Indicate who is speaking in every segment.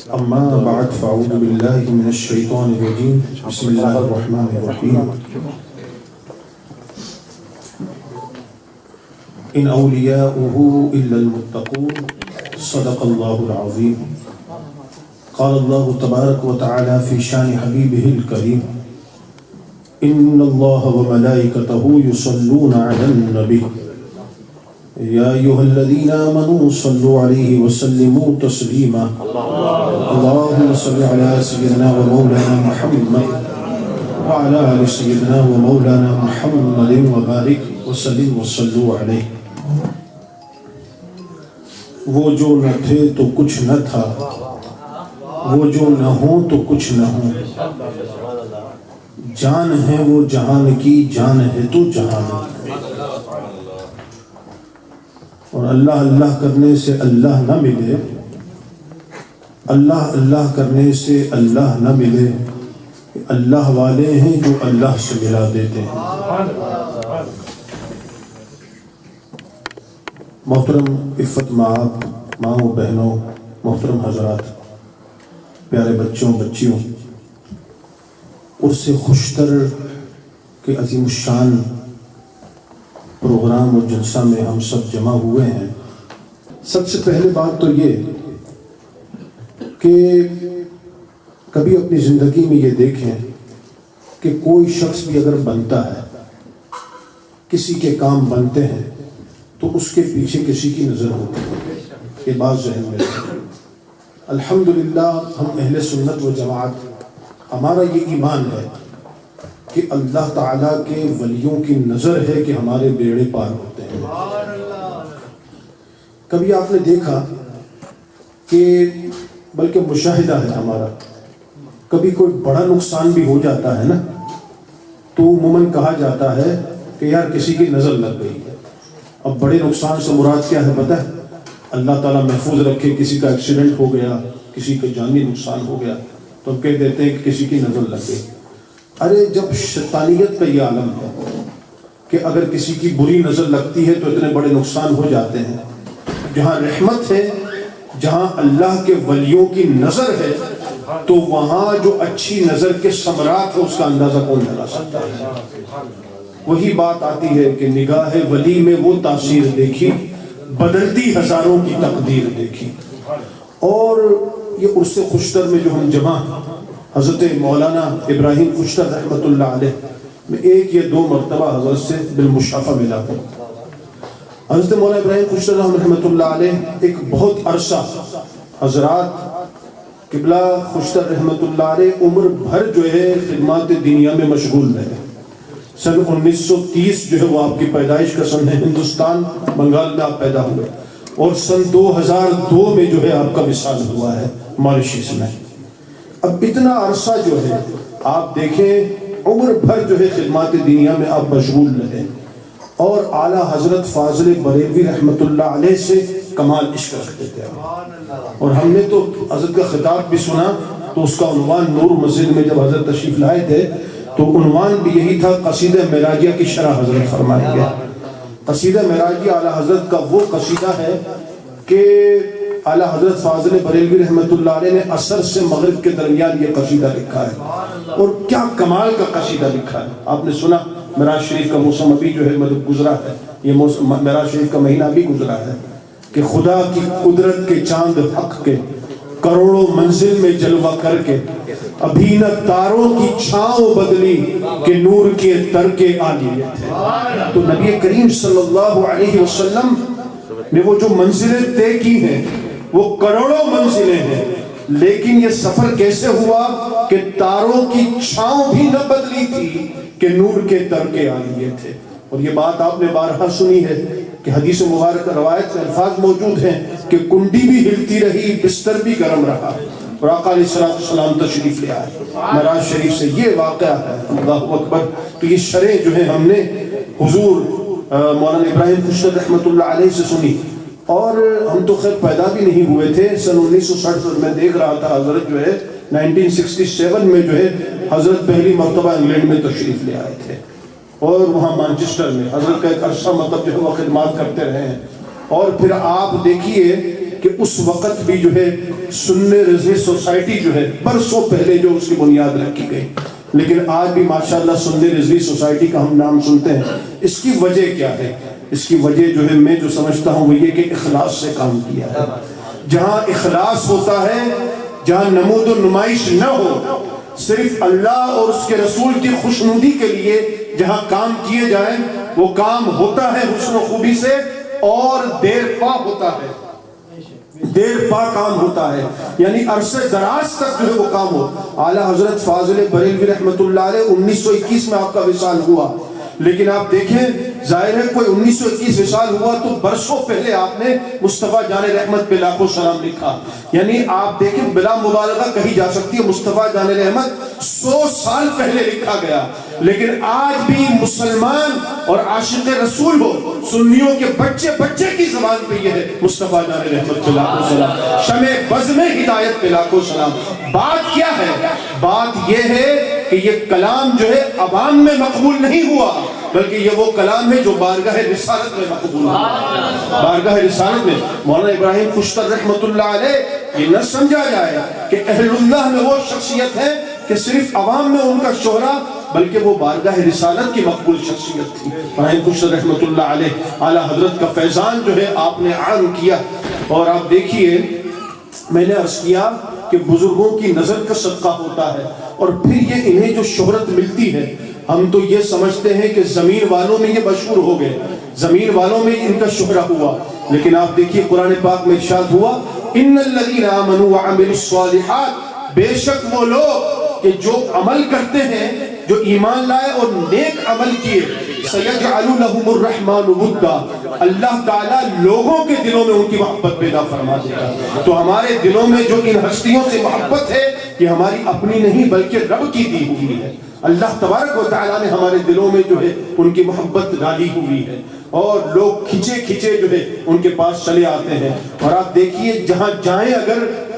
Speaker 1: اما بعد فاعوذ باللہ من الشیطان الرجیم بسم اللہ الرحمن الرحیم ان اولیاؤہ الا المتقون صدق اللہ العظیم قال اللہ تبارک وتعالی فی شان حبیبہ الکریم ان اللہ وملائکتہ یصلون علی النبی یا ایہا الذین آمنوا صلوا علیہ وسلموا تسلیما اللہم صل علی سیدنا و مولانا محمد وعلی آل سیدنا و مولانا محمد وبارک وسلم وصلوا علیہ۔ وہ جو نہ تھے تو کچھ نہ تھا، وہ جو نہ ہوں تو کچھ نہ ہوں، جان ہے وہ جہان کی جان ہے تو جہان، اور اللہ اللہ کرنے سے اللہ نہ ملے، اللہ اللہ کرنے سے اللہ نہ ملے، اللہ والے ہیں جو اللہ سے ملا دیتے ہیں۔ محترم عفت مآب، ماؤں بہنوں، محترم حضرات، پیارے بچوں بچیوں، عرص خوشتر کے عظیم الشان پروگرام اور جلسہ میں ہم سب جمع ہوئے ہیں۔ سب سے پہلے بات تو یہ کہ کبھی اپنی زندگی میں یہ دیکھیں کہ کوئی شخص بھی اگر بنتا ہے، کسی کے کام بنتے ہیں تو اس کے پیچھے کسی کی نظر ہوتی ہے، یہ بات ذہن میں رکھیں۔ الحمدللہ ہم اہل سنت و جماعت، ہمارا یہ ایمان ہے کہ اللہ تعالیٰ کے ولیوں کی نظر ہے کہ ہمارے بیڑے پار ہوتے ہیں۔ کبھی آپ نے دیکھا کہ بلکہ مشاہدہ ہے ہمارا، کبھی کوئی بڑا نقصان بھی ہو جاتا ہے نا تو عموماً کہا جاتا ہے کہ یار کسی کی نظر لگ گئی ہے۔ اب بڑے نقصان سے مراد کیا ہے پتہ ہے؟ اللہ تعالیٰ محفوظ رکھے، کسی کا ایکسیڈنٹ ہو گیا، کسی کا جانی نقصان ہو گیا تو ہم کہہ دیتے ہیں کہ کسی کی نظر لگ گئی۔ ارے جب شیطانیت کا یہ عالم ہے کہ اگر کسی کی بری نظر لگتی ہے تو اتنے بڑے نقصان ہو جاتے ہیں، جہاں رحمت ہے، جہاں اللہ کے ولیوں کی نظر ہے تو وہاں جو اچھی نظر کے ثمرات ہے اس کا اندازہ کون لگا سکتا ہے؟ وہی بات آتی ہے کہ نگاہ ولی میں وہ تاثیر دیکھی، بدلتی ہزاروں کی تقدیر دیکھی۔ اور یہ عرص خوشتر میں جو ہم جمع حضرت مولانا ابراہیم خوشتر رحمۃ اللہ علیہ میں ایک یا دو مرتبہ حضرت سے بالمشافہ ملا ہوں۔ حضرت مولانا ابراہیم خوشتر رحمۃ اللہ علیہ ایک بہت عرصہ حضرات قبلہ خوشتر رحمۃ اللہ علیہ عمر بھر جو ہے خدمات دینیا میں مشغول رہے۔ سن 1930 جو ہے وہ آپ کی پیدائش کا سن ہے، ہندوستان بنگال میں آپ پیدا ہوئے، اور سن 2002 میں جو ہے آپ کا وصال ہوا ہے ماریشس میں۔ اب اتنا عرصہ جو ہے آپ دیکھیں عمر بھر جو ہے خدمات دینیا میں آپ مشغول رہے، اور اعلیٰ حضرت فاضل بریلوی رحمۃ اللہ علیہ سے کمال عشق رکھتے تھے، اور ہم نے تو حضرت کا خطاب بھی سنا تو اس کا عنوان نور مسجد میں جب حضرت تشریف لائے تھے تو عنوان بھی یہی تھا، قصیدہ معراجیہ کی شرح حضرت فرمائیں گے۔ قصیدہ معراجیہ اعلیٰ حضرت کا وہ قصیدہ ہے کہ اعلیٰ حضرت فاضل بریلوی رحمۃ اللہ علیہ نے عصر سے مغرب کے درمیان یہ قصیدہ لکھا ہے، اور کیا کمال کا قصیدہ لکھا ہے۔ آپ نے سنا معراج شریف کا موسم ابھی جو ہے مطلب گزرا ہے، یہ معراج شریف کا مہینہ بھی گزرا ہے کہ خدا کی قدرت کے چاند حق کے کروڑوں منزل میں جلوہ کر کے ابھی نہ تاروں کی چھاؤں بدلی کہ نور کے ترکے عالیہ تھے۔ تو نبی کریم صلی اللہ علیہ وسلم نے وہ جو منزلیں طے کی ہیں وہ کروڑوں منزلیں ہیں، لیکن یہ سفر کیسے ہوا کہ تاروں کی چھاؤں بھی نہ بدلی تھی کہ نور کے ترکے عالیہ تھے۔ اور یہ بات آپ نے بارہا سنی ہے کہ حدیث مبارک روایت میں الفاظ موجود ہیں کہ کنڈی بھی ہلتی رہی، بستر بھی گرم رہا، اور آقا علیہ السلام تشریف لے آئے معراج شریف سے۔ یہ واقعہ ہے، اللہ اکبر۔ تو یہ شرح جو ہے ہم نے حضور مولانا ابراہیم خوشتر رحمۃ اللہ علیہ سے سنی، اور ہم تو خیر پیدا بھی نہیں ہوئے تھے۔ سن 1960 میں دیکھ رہا تھا حضرت جو ہے 1967 میں جو ہے حضرت پہلی مرتبہ انگلینڈ میں تشریف لے آئے تھے، اور وہاں مانچسٹر میں حضرت کا ایک عرصہ مطلب جو ہے وہ خدمات کرتے رہے ہیں۔ اور پھر آپ دیکھیے کہ اس وقت بھی جو ہے سننے رضوی سوسائٹی جو ہے برسوں پہلے جو اس کی بنیاد رکھی گئی، لیکن آج بھی ماشاءاللہ سننے رضوی سوسائٹی کا ہم نام سنتے ہیں. اس کی وجہ کیا ہے؟ اس کی وجہ جو ہے میں جو سمجھتا ہوں وہ یہ کہ اخلاص سے کام کیا ہے. جہاں اخلاص ہوتا ہے، جہاں نمود و نمائش نہ ہو، صرف اللہ اور اس کے رسول کی خوشنودی کے لیے جہاں کام کیے جائیں، وہ کام ہوتا ہے حسن و خوبی سے اور دیر پا ہوتا ہے. دیر پا کام ہوتا ہے، یعنی عرصے دراز تک جو ہے وہ کام ہو. اعلیٰ حضرت فاضل بریلوی رحمۃ اللہ علیہ 1921 میں آپ کا وصال ہوا، لیکن آپ دیکھیں ظاہر ہے کوئی 1921 وصال ہوا تو برسوں پہلے آپ نے مصطفیٰ جان رحمت پہ لاکھوں سلام لکھا. یعنی آپ دیکھیں بلا مبالغہ کہی جا سکتی ہے مصطفیٰ جان رحمت 100 سال پہلے لکھا گیا، لیکن آج بھی مسلمان اور عاشق رسول ہو، سنیوں کے بچے بچے کی زبان پہ یہ ہے مصطفیٰ جان رحمت پہ لاکھوں سلام، شمع بزم ہدایت پہ لاکھوں سلام. بات کیا ہے؟ بات یہ ہے کہ یہ کلام جو ہے عوام میں مقبول نہیں ہوا، بلکہ یہ وہ کلام ہے جو بارگاہ رسالت میں مقبول ہوا. بارگاہ رسالت میں مولانا ابراہیم خوشتر رحمت اللہ علیہ یہ نہ سمجھا جائے کہ اہل اللہ میں وہ شخصیت ہے کہ صرف عوام میں ان کا شہرہ، بلکہ وہ بارگاہ رسالت کی مقبول شخصیت تھی. ابراہیم خوشتر رحمت اللہ علیہ اعلیٰ حضرت کا فیضان جو ہے آپ نے عام کیا. اور آپ دیکھیے میں نے عرض کیا کہ بزرگوں کی نظر کا صدقہ ہوتا ہے، اور پھر یہ انہیں جو شہرت ملتی ہے، ہم تو یہ سمجھتے ہیں کہ زمین والوں میں یہ مشہور ہو گئے، زمین والوں میں ان کا شہرہ ہوا، لیکن آپ دیکھیے قرآن پاک میں ارشاد ہوا ان الذین آمنوا وعملوا الصالحات، بے شک وہ لوگ کہ جو عمل کرتے ہیں، جو ایمان لائے اور نیک عمل کیے، سیجعل لهم الرحمن ودا، اللہ تعالیٰ لوگوں کے دلوں میں ان کی محبت پیدا فرما دے گا. تو ہمارے دلوں میں جو ان ہستیوں سے محبت ہے یہ ہماری اپنی نہیں بلکہ رب کی دی ہوئی ہے. اللہ تبارک و تعالیٰ نے ہمارے دلوں میں جو ہے ان کی محبت ڈالی ہوئی ہے، اور لوگ کھچے کھچے جو ہے ان کے پاس چلے آتے ہیں. اور آپ دیکھیے جہاں جائیں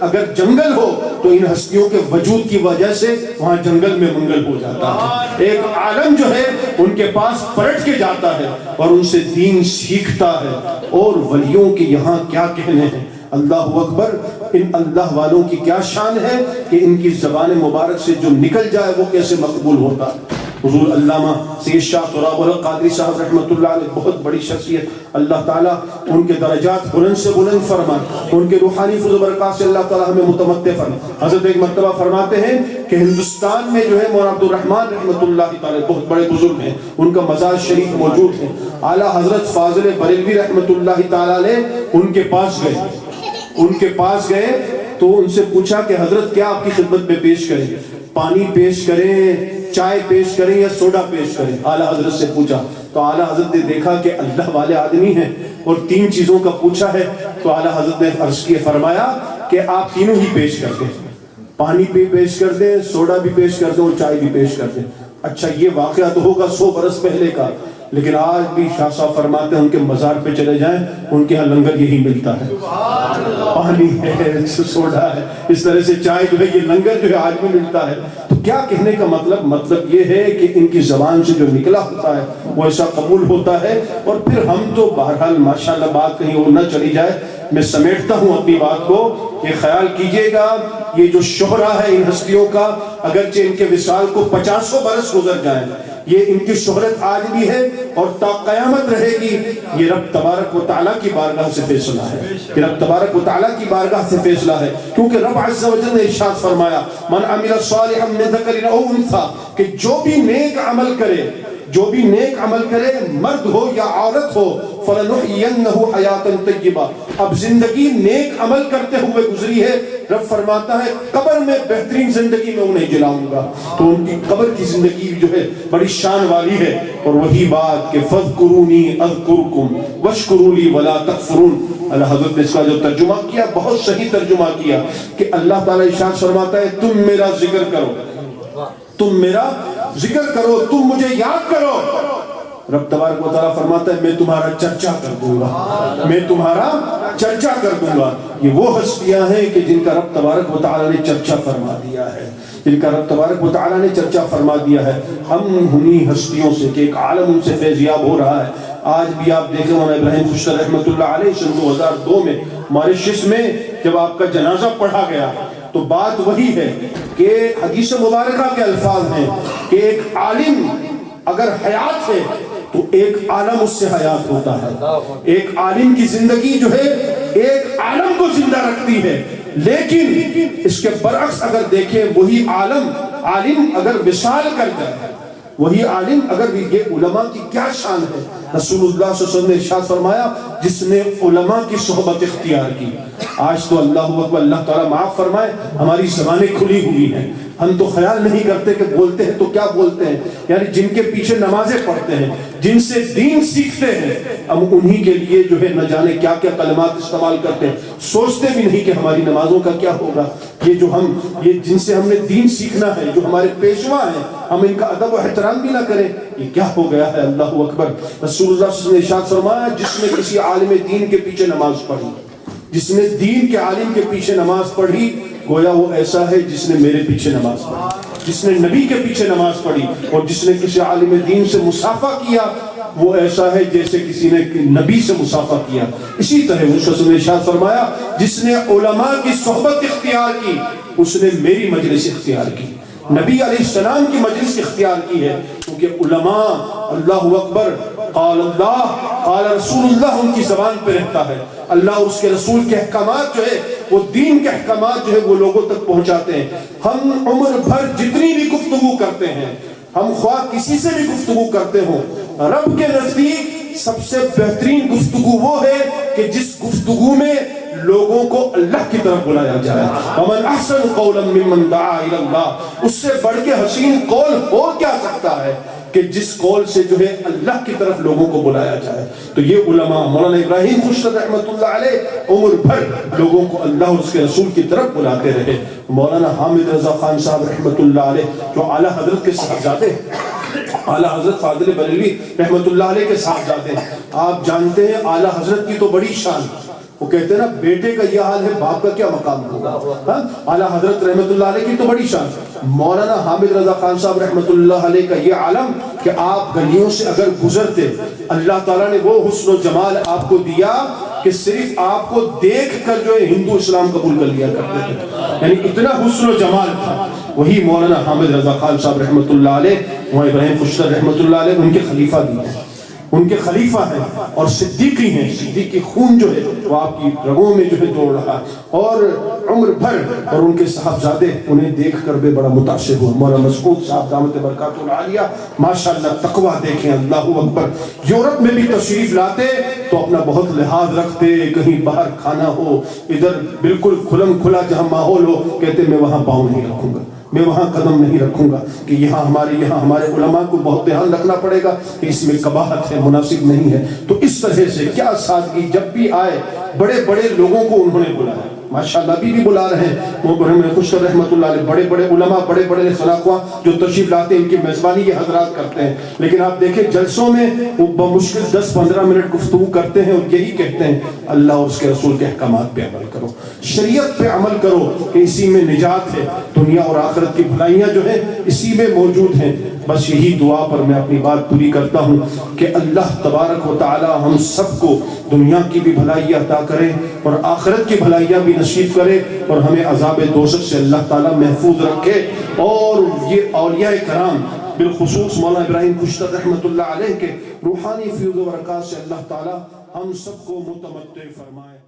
Speaker 1: اگر جنگل ہو تو ان ہستیوں کے وجود کی وجہ سے وہاں جنگل میں منگل ہو جاتا ہے. ایک عالم جو ہے ان کے پاس پلٹ کے جاتا ہے اور ان سے دین سیکھتا ہے. اور ولیوں کے یہاں کیا کہنے ہیں، اللہ اکبر. ان اللہ والوں کی کیا شان ہے کہ ان کی زبان مبارک سے جو نکل جائے وہ کیسے مقبول ہوتا ہے. حضور علامہ سید شاہ تراب الحق قادری صاحب رحمۃ اللہ علیہ بہت بڑی شخصیت، اللہ تعالیٰ ان کے درجات بلند سے بلند فرمائے، ان کے روحانی فضل و برکات سے اللہ تعالیٰ ہمیں متمتع فرمائے. حضرت ایک مرتبہ فرماتے ہیں کہ ہندوستان میں جو ہے مولانا عبد الرحمن رحمۃ اللہ تعالیٰ بہت بڑے بزرگ ہیں، ان کا مزار شریف موجود ہے. اعلیٰ حضرت فاضل بریلوی رحمۃ اللہ تعالیٰ علیہ ان کے پاس گئے تو ان سے پوچھا کہ حضرت کیا آپ کی خدمت میں پیش کریں، پانی پیش کریں، چائے پیش کریں یا سوڈا پیش کریں؟ اعلیٰ حضرت سے پوچھا تو اعلیٰ حضرت نے دیکھا کہ اللہ والے آدمی ہیں اور 3 چیزوں کا پوچھا ہے، تو اعلیٰ حضرت نے عرض کیا فرمایا کہ آپ تینوں ہی پیش کر دیں، پانی بھی پیش کر دیں، سوڈا بھی پیش کر دیں اور چائے بھی پیش کر دیں. اچھا یہ واقعہ تو ہوگا 100 برس پہلے کا، لیکن آج بھی شاہ صاحب فرماتے ہیں ان کے مزار پہ چلے جائیں ان کے ہاں لنگر یہی ملتا ہے، پانی ہے، سوڈا ہے، اس طرح سے چائے جو ہے یہ لنگر جو ہے آج بھی ملتا ہے. تو کیا کہنے کا مطلب یہ ہے کہ ان کی زبان سے جو نکلا ہوتا ہے وہ ایسا قبول ہوتا ہے. اور پھر ہم تو بہرحال ماشاءاللہ بات کہیں اور نہ چلی جائے، میں سمیٹتا ہوں اپنی بات کو. یہ خیال کیجئے گا یہ جو شہرہ ہے ان ہستیوں کا، اگرچہ ان کے وصال کو 50 برس گزر جائیں، یہ ان کی شہرت آج بھی ہے اور تا قیامت رہے گی. یہ رب تبارک و تعالیٰ کی بارگاہ سے فیصلہ ہے، یہ رب تبارک و تعالیٰ کی بارگاہ سے فیصلہ ہے، کیونکہ رب عز و جل نے ارشاد فرمایا من عمل صالحا من ذکر او انثی، کہ جو بھی نیک عمل کرے مرد ہو یا عورت ہو، فَلَنُحْيِيَنَّهُ حَيَاةً طَيِّبَةً، اب زندگی نیک عمل کرتے ہوئے گزری ہے. رب فرماتا ہے قبر میں بہترین زندگی میں انہیں جلاؤں گا. تو ان کی قبر کی زندگی جو ہے بڑی شان والی ہے. اور وہی بات کہ فَاذْكُرُونِي أَذْكُرْكُمْ وَاشْكُرُوا لِي وَلَا تَكْفُرُونَ، اللہ حضرت نے اس کا جو ترجمہ کیا بہت صحیح ترجمہ کیا کہ اللہ تعالیٰ ارشاد فرماتا ہے تم میرا ذکر کرو، تم مجھے یاد کرو. رب تبارک و تعالیٰ فرماتا ہے میں تمہارا چرچا کر دوں گا. یہ وہ ہستیاں ہیں کہ جن کا رب تبارک و تعالیٰ نے چرچا فرما دیا ہے، ہم انہی ہستیوں سے کہ ایک عالم ان سے فیضیاب ہو رہا ہے. آج بھی آپ دیکھیں مولانا ابراہیم خوشتر رحمت اللہ علیہ سن 2002 میں ماریشس میں جب آپ کا جنازہ پڑھا گیا تو بات وہی ہے کہ حدیث مبارکہ کے الفاظ ہیں کہ ایک عالم اگر حیات ہے تو ایک عالم اس سے حیات ہوتا ہے. ایک عالم کی زندگی جو ہے ایک عالم کو زندہ رکھتی ہے. لیکن اس کے برعکس اگر دیکھیں وہی عالم اگر وصال کر جائے، وہی عالم اگر یہ علماء کی کیا شان ہے. رسول اللہ صلی اللہ علیہ وسلم نے ارشاد فرمایا جس نے علماء کی صحبت اختیار کی. آج تو اللہ اکبر، اللہ تعالیٰ معاف فرمائے، ہماری زبانیں کھلی ہوئی ہیں، ہم تو خیال نہیں کرتے کہ بولتے ہیں تو کیا بولتے ہیں. یعنی جن کے پیچھے نمازیں پڑھتے ہیں، جن سے دین سیکھتے ہیں، ہم انہی کے لیے جو ہے نہ جانے کیا کیا کلمات استعمال کرتے ہیں، سوچتے بھی نہیں کہ ہماری نمازوں کا کیا ہوگا. یہ جن سے ہم نے دین سیکھنا ہے، جو ہمارے پیشوا ہیں، ہم ان کا ادب و احترام بھی نہ کریں، یہ کیا ہو گیا ہے. اللہ اکبر. رسول اللہ صلی اللہ علیہ وسلم نے ارشاد فرمایا جس نے کسی عالم دین کے پیچھے نماز پڑھی، جس نے دین کے عالم کے پیچھے نماز پڑھی، گویا وہ ایسا ہے جس نے میرے پیچھے نماز پڑھی. جس نے نبی کے پیچھے نماز پڑھی اور جس نے کسی عالم دین سے مصافحہ کیا، وہ ایسا ہے جیسے کسی نے نبی سے مصافحہ کیا. اسی طرح رسول نے ارشاد فرمایا جس نے علماء کی صحبت اختیار کی اس نے میری مجلس اختیار کی. نبی علیہ السلام کی مجلس اختیار کی ہے، کیونکہ علماء اللہ اکبر قال اللہ قال رسول اللہ ان کی زبان پہ رہتا ہے. اللہ اور اس کے رسول کے احکامات جو ہے وہ دین کے احکامات جو ہے وہ لوگوں تک پہنچاتے ہیں. ہم عمر بھر جتنی بھی گفتگو کرتے ہیں، ہم خواہ کسی سے بھی گفتگو کرتے ہوں، رب کے نزدیک سب سے بہترین گفتگو وہ ہے کہ جس گفتگو میں لوگوں کو اللہ کی طرف بلایا جائے. ومن احسن قولا ممن دعا الی اللہ. اس سے بڑھ کے حسین قول ہو کیا سکتا ہے کہ جس قول سے جو ہے اللہ کی طرف لوگوں کو بلایا جائے. تو یہ علماء مولانا ابراہیم خشرت رحمۃ اللہ علیہ عمر بھر لوگوں کو اللہ اور اس کے رسول کی طرف بلاتے رہے. مولانا حامد رضا خان صاحب رحمۃ اللہ علیہ جو اعلیٰ حضرت کے صاحبزادے، اعلیٰ حضرت فاضل بریلوی رحمۃ اللہ علیہ کے صاحبزادے، آپ جانتے ہیں اعلیٰ حضرت کی تو بڑی شان. وہ کہتے ہیں نا بیٹے کا یہ حال ہے باپ کا کیا مقام ہوگا. اعلیٰ حضرت رحمۃ اللہ علیہ کی تو بڑی شان. مولانا حامد رضا خان صاحب رحمۃ اللہ علیہ کا یہ عالم کہ آپ گلیوں سے اگر گزرتے، اللہ تعالیٰ نے وہ حسن و جمال آپ کو دیا کہ صرف آپ کو دیکھ کر جو ہے ہندو اسلام قبول کر لیا کرتے تھے. یعنی اتنا حسن و جمال تھا. وہی مولانا حامد رضا خان صاحب رحمۃ اللہ علیہ، مولانا ابراہیم خشرت رحمۃ اللہ علیہ ان کے خلیفہ بھی ہیں، ان کے خلیفہ ہیں اور صدیقی ہیں. صدیقی خون جو ہے وہ آپ کی رگوں میں جو ہے دوڑ رہا ہے. اور عمر بھر اور ان کے صاحبزادے انہیں دیکھ کر بھی بڑا متاثر ہوا. مولانا مسعود صاحب دامت برکاتہ العالیہ ماشاءاللہ تقویٰ دیکھیں، اللہ اکبر. یورپ میں بھی تشریف لاتے تو اپنا بہت لحاظ رکھتے، کہیں باہر کھانا ہو، ادھر بالکل کھلم کھلا جہاں ماحول ہو، کہتے میں وہاں پاؤں نہیں رکھوں گا، میں وہاں قدم نہیں رکھوں گا، کہ یہاں ہمارے علماء کو بہت دھیان رکھنا پڑے گا کہ اس میں قباحت ہے، مناسب نہیں ہے. تو اس طرح سے کیا سادگی، جب بھی آئے بڑے بڑے لوگوں کو انہوں نے بلایا. ماشاءاللہ ابھی بھی بلا رہے ہیں. محمد خشرت رحمۃ اللہ علیہ بڑے بڑے علماء، بڑے بڑے خلاقواں جو تشریف لاتے ہیں، ان کی میزبانی یہ حضرات کرتے ہیں. لیکن آپ دیکھیں جلسوں میں وہ بمشکل 10-15 منٹ گفتگو کرتے ہیں اور یہی کہتے ہیں اللہ اور اس کے رسول کے احکامات پہ عمل کرو، شریعت پہ عمل کرو، کہ اسی میں نجات ہے. دنیا اور آخرت کی بھلائیاں جو ہیں اسی میں موجود ہیں. بس یہی دعا پر میں اپنی بات پوری کرتا ہوں کہ اللہ تبارک و تعالی ہم سب کو دنیا کی بھی بھلائی عطا کرے اور آخرت کی بھلائیاں بھی نصیب کرے، اور ہمیں عذاب دوزخ سے اللہ تعالی محفوظ رکھے. اور یہ اولیاء کرام بالخصوص مولانا ابراہیم خشرت رحمۃ اللہ علیہ کے روحانی فیض و برکات سے اللہ تعالی ہم سب کو متمتع فرمائے.